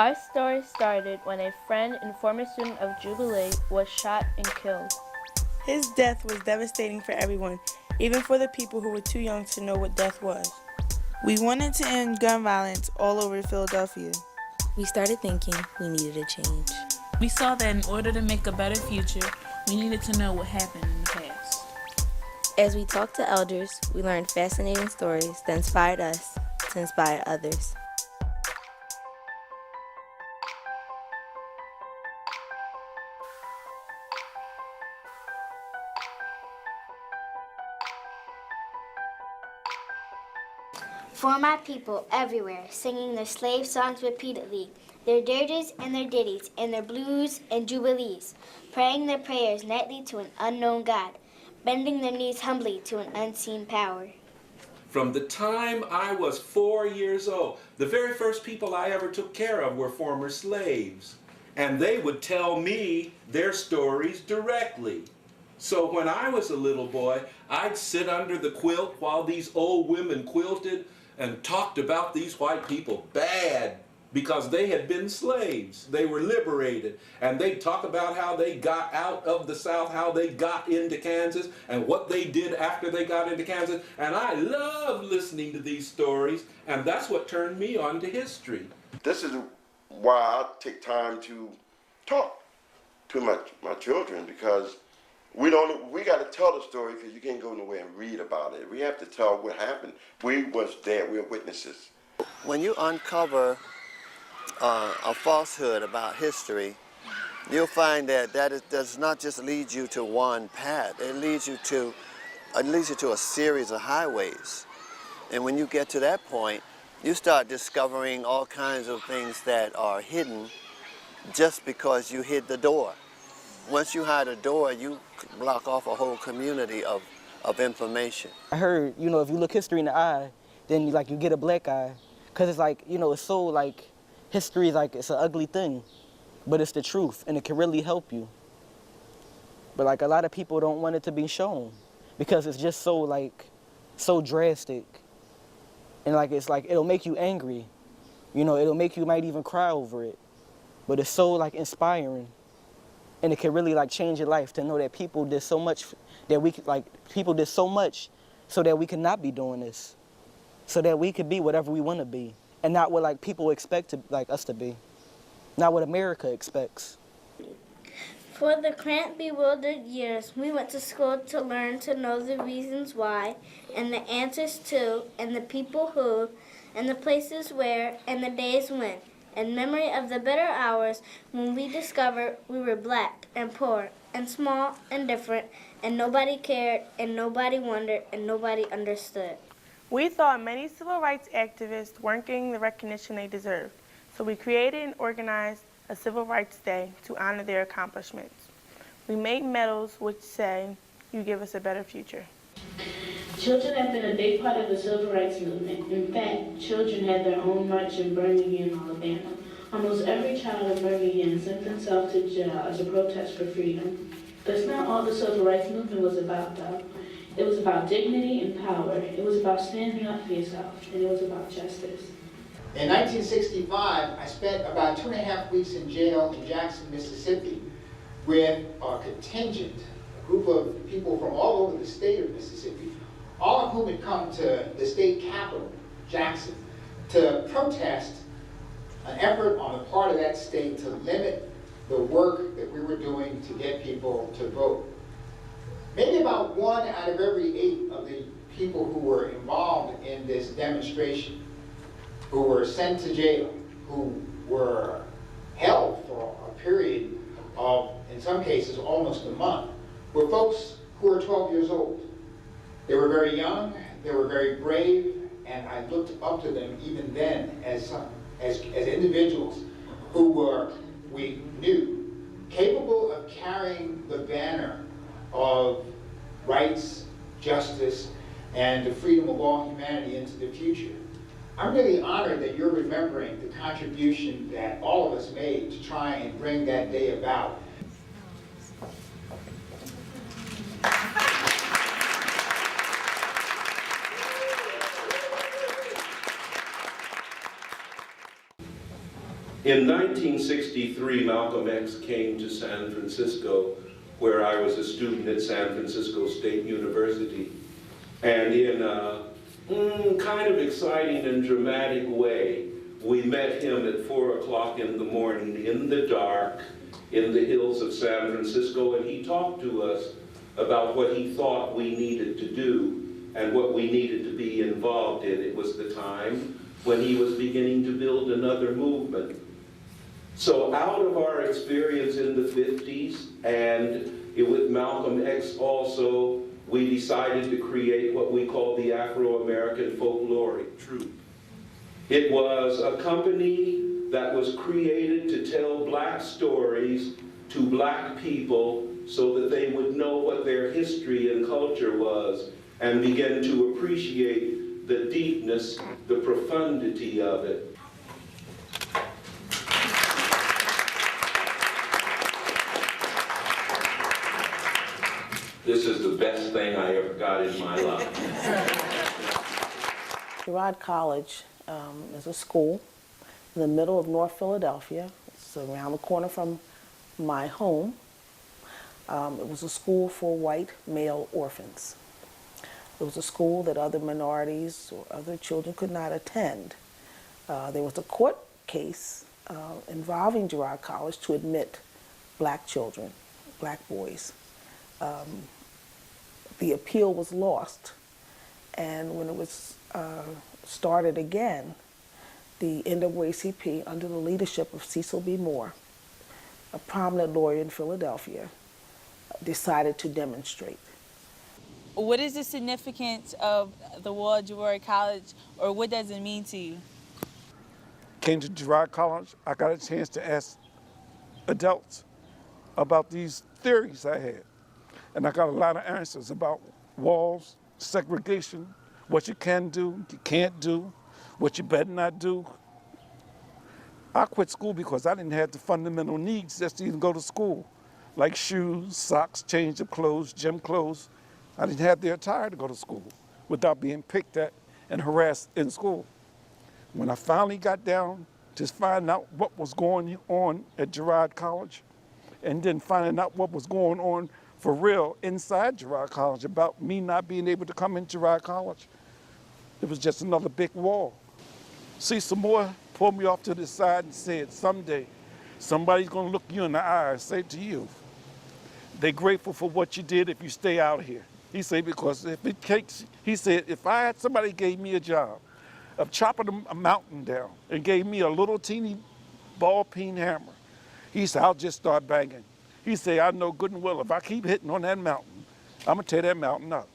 Our story started when a friend and former student of Jubilee was shot and killed. His death was devastating for everyone, even for the people who were too young to know what death was. We wanted to end gun violence all over Philadelphia. We started thinking we needed a change. We saw that in order to make a better future, we needed to know what happened in the past. As we talked to elders, we learned fascinating stories that inspired us to inspire others. For my people everywhere, singing their slave songs repeatedly, their dirges and their ditties, and their blues and jubilees, praying their prayers nightly to an unknown God, bending their knees humbly to an unseen power. From the time I was 4 years old, the very first people I ever took care of were former slaves. And they would tell me their stories directly. So when I was a little boy, I'd sit under the quilt while these old women quilted and talked about these white people bad because they had been slaves. They were liberated. And they'd talk about how they got out of the South, how they got into Kansas, and what they did after they got into Kansas. And I loved listening to these stories, and that's what turned me on to history. This is why I take time to talk to my children, because we got to tell the story, because you can't go nowhere and read about it. We have to tell what happened. We was there. We're witnesses. When you uncover a falsehood about history, you'll find that does not just lead you to one path. It leads you to a series of highways. And when you get to that point, you start discovering all kinds of things that are hidden just because you hid the door. Once you hide a door, you block off a whole community of information. I heard, if you look history in the eye, then you get a black eye. Because it's it's so history is it's an ugly thing, but it's the truth and it can really help you. But a lot of people don't want it to be shown because it's just so drastic. And it'll make you angry. It'll make you might even cry over it. But it's so inspiring. And it can really change your life to know that people did so much people did so much so that we could not be doing this. So that we could be whatever we want to be. And not what people expect us to be. Not what America expects. For the cramped, bewildered years, we went to school to learn to know the reasons why, and the answers to, and the people who, and the places where, and the days when, in memory of the better hours when we discovered we were black and poor and small and different, and nobody cared, and nobody wondered, and nobody understood. We thought many civil rights activists weren't getting the recognition they deserved, so we created and organized a Civil Rights Day to honor their accomplishments. We made medals which say, "You give us a better future." Children have been a big part of the civil rights movement. In fact, children had their own march in Birmingham, Alabama. Almost every child in Birmingham sent themselves to jail as a protest for freedom. That's not all the civil rights movement was about, though. It was about dignity and power. It was about standing up for yourself, and it was about justice. In 1965, I spent about 2.5 weeks in jail in Jackson, Mississippi, with a contingent, a group of people from all over the state of Mississippi, all of whom had come to the state capital, Jackson, to protest an effort on the part of that state to limit the work that we were doing to get people to vote. Maybe about 1 out of every 8 of the people who were involved in this demonstration, who were sent to jail, who were held for a period of, in some cases, almost a month, were folks who were 12 years old. They were very young, they were very brave, and I looked up to them even then as individuals who were, we knew, capable of carrying the banner of rights, justice, and the freedom of all humanity into the future. I'm really honored that you're remembering the contribution that all of us made to try and bring that day about. In 1963, Malcolm X came to San Francisco, where I was a student at San Francisco State University. And in a kind of exciting and dramatic way, we met him at 4 o'clock in the morning in the dark in the hills of San Francisco, and he talked to us about what he thought we needed to do and what we needed to be involved in. It was the time when he was beginning to build another movement. So out of our experience in the 50s and with Malcolm X also, we decided to create what we call the Afro-American Folkloric Troupe. It was a company that was created to tell black stories to black people so that they would know what their history and culture was and begin to appreciate the deepness, the profundity of it. This is the best thing I ever got in my life. Girard College is a school in the middle of North Philadelphia. It's around the corner from my home. It was a school for white male orphans. It was a school that other minorities or other children could not attend. There was a court case involving Girard College to admit black children, black boys. The appeal was lost, and when it was started again, the NAACP, under the leadership of Cecil B. Moore, a prominent lawyer in Philadelphia, decided to demonstrate. What is the significance of the wall at Girard College, or what does it mean to you? Came to Girard College, I got a chance to ask adults about these theories I had. And I got a lot of answers about walls, segregation, what you can do, you can't do, what you better not do. I quit school because I didn't have the fundamental needs just to even go to school, like shoes, socks, change of clothes, gym clothes. I didn't have the attire to go to school without being picked at and harassed in school. When I finally got down to find out what was going on at Girard College, and then finding out what was going on for real inside Girard College about me not being able to come in Girard College, it was just another big wall. Cecil Moore pulled me off to the side and said, someday somebody's gonna look you in the eye and say to you, they're grateful for what you did if you stay out here. He said, because if it takes, he said, if I had somebody gave me a job of chopping a mountain down and gave me a little teeny ball peen hammer, he said, I'll just start banging. He said, I know good and well, if I keep hitting on that mountain, I'm gonna tear that mountain up.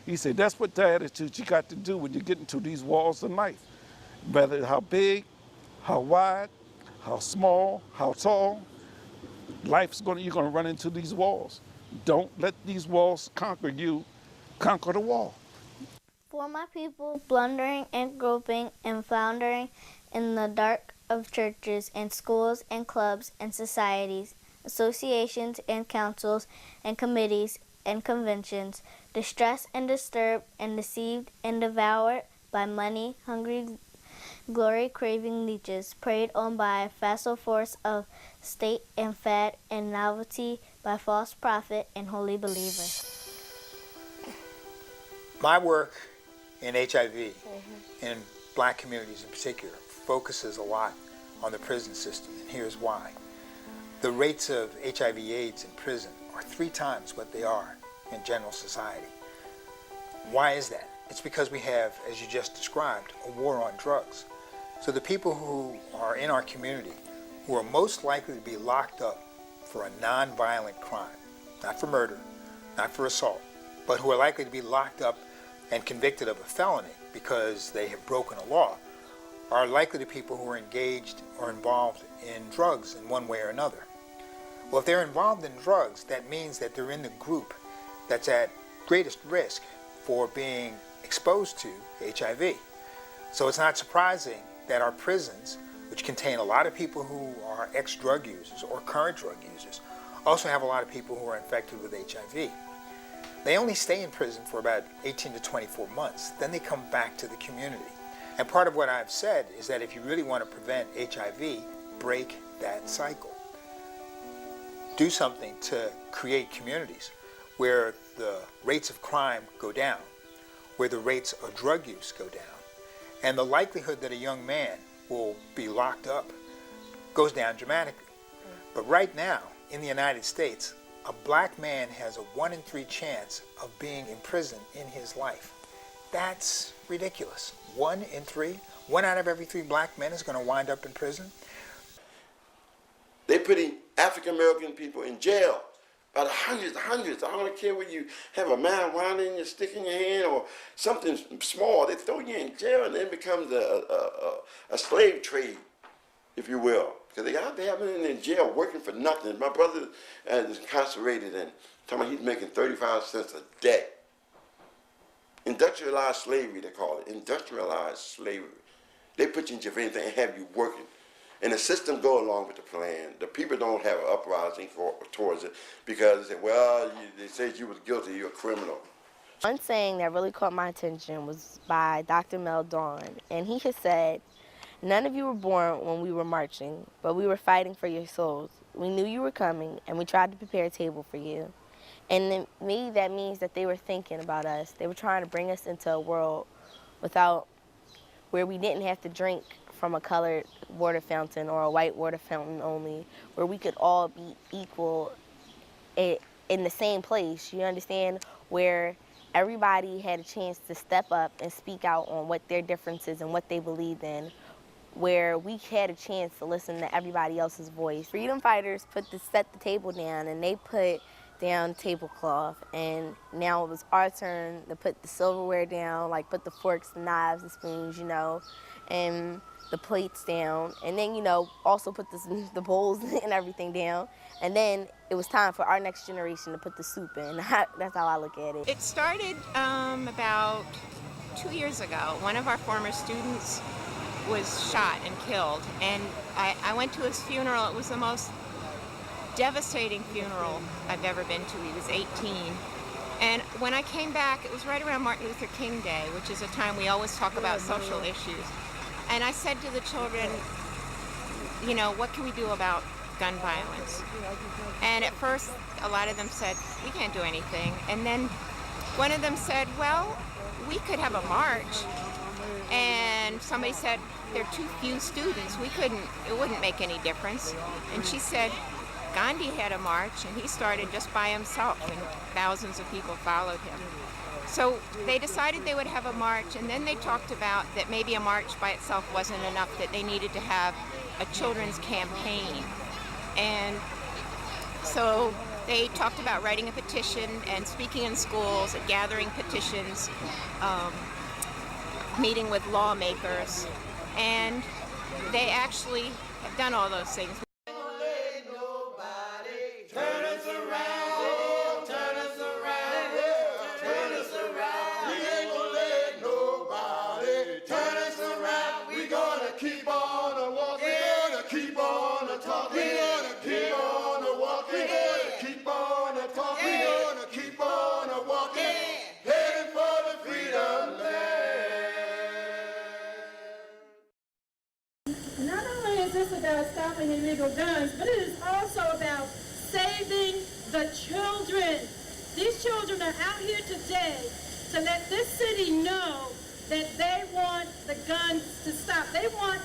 He said, that's what the attitude you got to do when you get into these walls of life. Whether how big, how wide, how small, how tall, you're gonna run into these walls. Don't let these walls conquer you, conquer the wall. For my people, blundering and groping and floundering in the dark of churches and schools and clubs and societies, associations and councils and committees and conventions, distressed and disturbed and deceived and devoured by money-hungry, glory-craving leeches, preyed on by facile force of state and fad and novelty, by false prophet and holy believer. My work in HIV, in black communities in particular, focuses a lot on the prison system, and here's why. The rates of HIV/AIDS in prison are 3 times what they are in general society. Why is that? It's because we have, as you just described, a war on drugs. So the people who are in our community who are most likely to be locked up for a non-violent crime, not for murder, not for assault, but who are likely to be locked up and convicted of a felony because they have broken a law, are likely to be people who are engaged or involved in drugs in one way or another. Well, if they're involved in drugs, that means that they're in the group that's at greatest risk for being exposed to HIV. So it's not surprising that our prisons, which contain a lot of people who are ex-drug users or current drug users, also have a lot of people who are infected with HIV. They only stay in prison for about 18 to 24 months. Then they come back to the community. And part of what I've said is that if you really want to prevent HIV, break that cycle. Do something to create communities where the rates of crime go down, where the rates of drug use go down, and the likelihood that a young man will be locked up goes down dramatically. But right now, in the United States, a black man has a 1 in 3 chance of being in prison in his life. That's ridiculous. 1 in 3? 1 out of every 3 black men is going to wind up in prison? They're putting African American people in jail by the hundreds. I don't care whether you have a marijuana in your stick in your hand or something small. They throw you in jail and then it becomes a slave trade, if you will. Because they have him in jail working for nothing. My brother is incarcerated and talking about he's making 35 cents a day. Industrialized slavery, they call it. Industrialized slavery. They put you in jail for anything and have you working. And the system go along with the plan. The people don't have an uprising towards it because they say, well, they said you was guilty, you're a criminal. One saying that really caught my attention was by Dr. Mel Dawn, and he has said, "None of you were born when we were marching, but we were fighting for your souls. We knew you were coming, and we tried to prepare a table for you." And to me, that means that they were thinking about us. They were trying to bring us into a world where we didn't have to drink from a colored water fountain or a white water fountain only, where we could all be equal in the same place, you understand? Where everybody had a chance to step up and speak out on what their differences and what they believed in, where we had a chance to listen to everybody else's voice. Freedom fighters set the table down, and they put down tablecloth, and now it was our turn to put the silverware down, like put the forks, the knives, the spoons, and the plates down, and then also put the bowls and everything down, and then it was time for our next generation to put the soup in. That's how I look at it. It started about 2 years ago. One of our former students was shot and killed, and I went to his funeral. It was the most devastating funeral I've ever been to. He was 18. And when I came back, it was right around Martin Luther King Day, which is a time we always talk about social issues. And I said to the children, what can we do about gun violence? And at first, a lot of them said, we can't do anything. And then one of them said, well, we could have a march. And somebody said, there are too few students. It wouldn't make any difference. And she said, Gandhi had a march, and he started just by himself, and thousands of people followed him. So they decided they would have a march, and then they talked about that maybe a march by itself wasn't enough, that they needed to have a children's campaign. And so they talked about writing a petition and speaking in schools and gathering petitions, meeting with lawmakers, and they actually have done all those things. About stopping illegal guns, but it is also about saving the children. These children are out here today to let this city know that they want the guns to stop. They want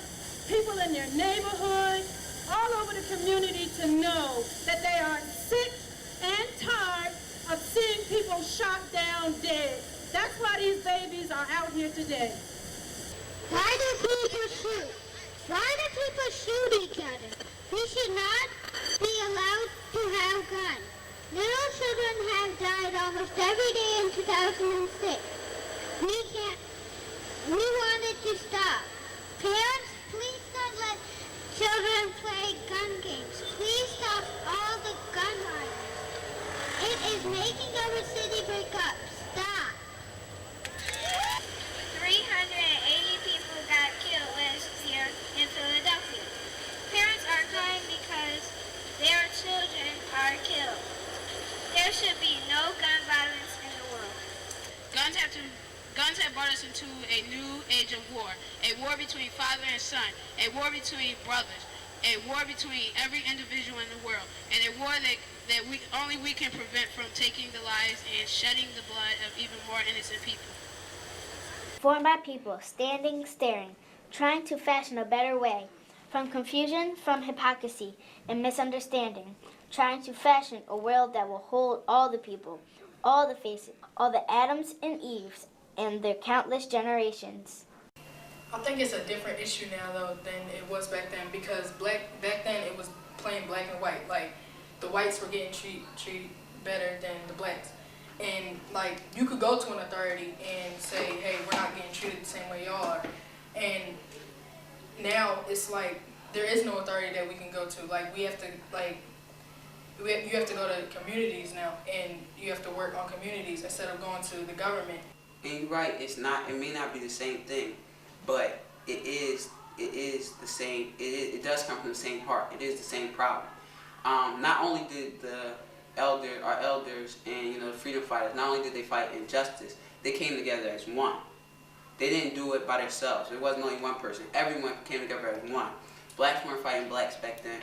people in their neighborhood, all over the community to know that they are sick and tired of seeing people shot down dead. That's why these babies are out here today. Why do people shoot? Why do people shoot each other? We should not be allowed to have guns. Little children have died almost every day in 2006. We want it to stop. Parents, please don't let children play gun games. Please stop all the gun violence. It is making our city break up. Stop. 380 people got killed last year in Philadelphia. Parents are crying because their children are killed. There should be no gun violence in the world. Guns have brought us into a new age of war. A war between father and son. A war between brothers. a war between every individual in the world, and a war that we can prevent from taking the lives and shedding the blood of even more innocent people. Formed by people standing, staring, trying to fashion a better way, from confusion, from hypocrisy and misunderstanding, trying to fashion a world that will hold all the people, all the faces, all the Adams and Eves, and their countless generations. I think it's a different issue now, though, than it was back then, because back then it was plain black and white. Like, the whites were getting treated better than the blacks. And, like, you could go to an authority and say, hey, we're not getting treated the same way y'all are. And now it's like there is no authority that we can go to. Like, we have to, like, you have to go to communities now, and you have to work on communities instead of going to the government. And you're right, it may not be the same thing, but it is the same. It does come from the same heart. It is the same problem. Not only did our elders and the freedom fighters, not only did they fight injustice, they came together as one. They didn't do it by themselves. It wasn't only one person. Everyone came together as one. Blacks weren't fighting blacks back then.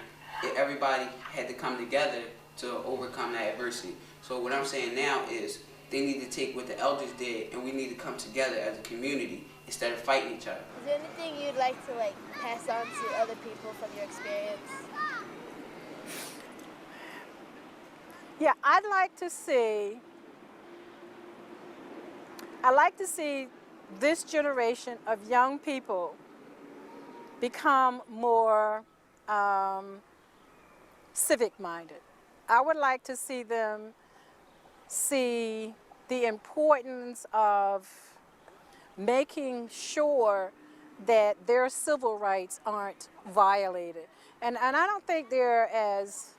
Everybody had to come together to overcome that adversity. So what I'm saying now is they need to take what the elders did, and we need to come together as a community instead of fighting each other. Is there anything you'd like to pass on to other people from your experience? Yeah, I'd like to see this generation of young people become more civic-minded. I would like to see them see the importance of making sure that their civil rights aren't violated. And I don't think they're as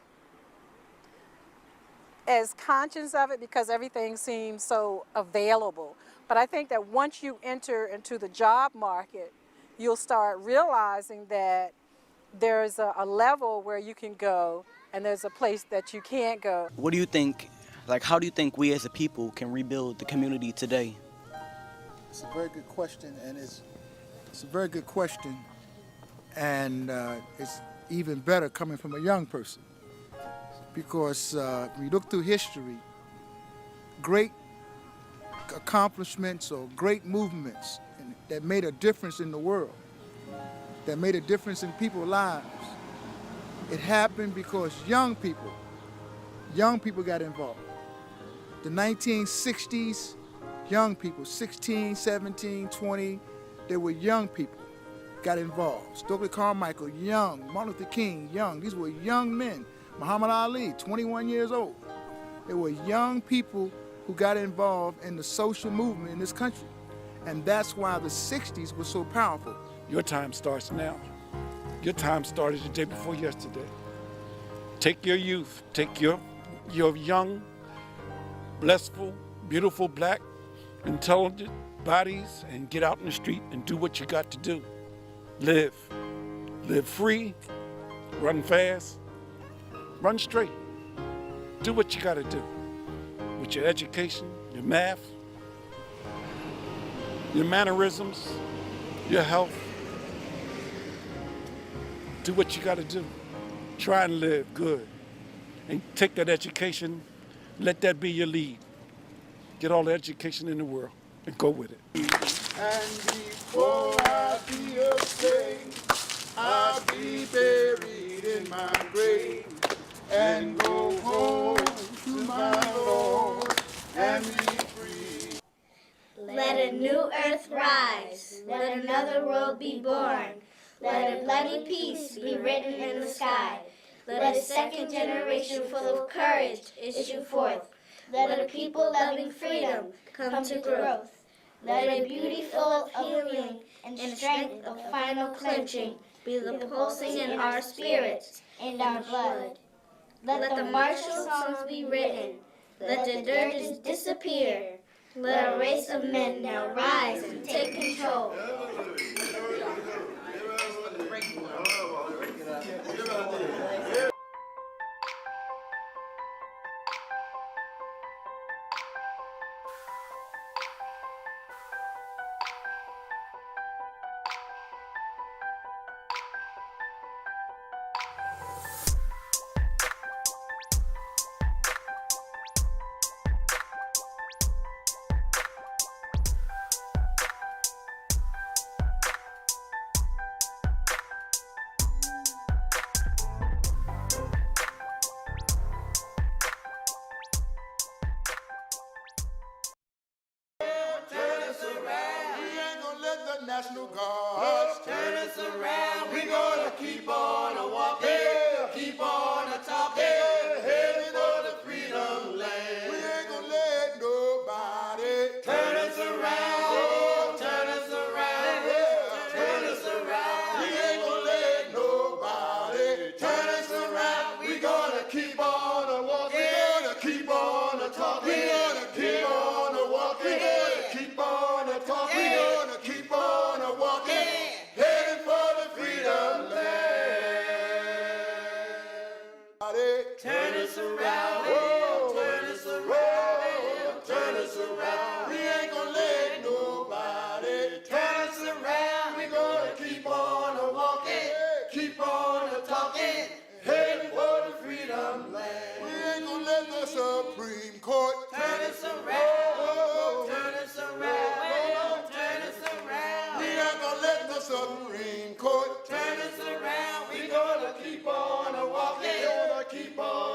conscious of it because everything seems so available. But I think that once you enter into the job market, you'll start realizing that there's a level where you can go and there's a place that you can't go. What do you think, how do you think we as a people can rebuild the community today? It's a very good question, and it's a very good question, and it's even better coming from a young person, because when you look through history, great accomplishments or great movements that made a difference in the world, that made a difference in people's lives, it happened because young people got involved. The 1960s, young people, 16, 17, 20, they were young people, got involved. Stokely Carmichael, young. Martin Luther King, young. These were young men. Muhammad Ali, 21 years old. They were young people who got involved in the social movement in this country. And that's why the 60s was so powerful. Your time starts now. Your time started the day before yesterday. Take your youth, take your young, blissful, beautiful, black, intelligent bodies and get out in the street and do what you got to do. Live. Live free, run fast, run straight. Do what you got to do with your education, your math, your mannerisms, your health. Do what you got to do. Try and live good. And take that education, let that be your lead. Get all the education in the world and go with it. And before I be a saint, I'll be buried in my grave and go home to my Lord and be free. Let a new earth rise, let another world be born. Let a bloody peace be written in the sky. Let a second generation full of courage issue forth. Let a people loving freedom come to growth. Let a beauty full of healing and strength of final clenching be the pulsing in our spirits and our blood. Let the martial songs be written. Let the dirges disappear. Let a race of men now rise and take control. talking. We're gonna keep on a walking. We're gonna keep on a talking. We're gonna keep on a walking. Heading for the freedom land. Turn us around. Oh, turn us around. Turn us around. We ain't gonna let nobody turn us around. We're gonna keep on a walking. Keep on a talking. Heading for the freedom land. We ain't gonna let the Supreme Court turn us around. Oh, turn us around. Turn us around. We ain't gonna let the Supreme Court turn us around. We gonna keep on a walking. Gonna keep on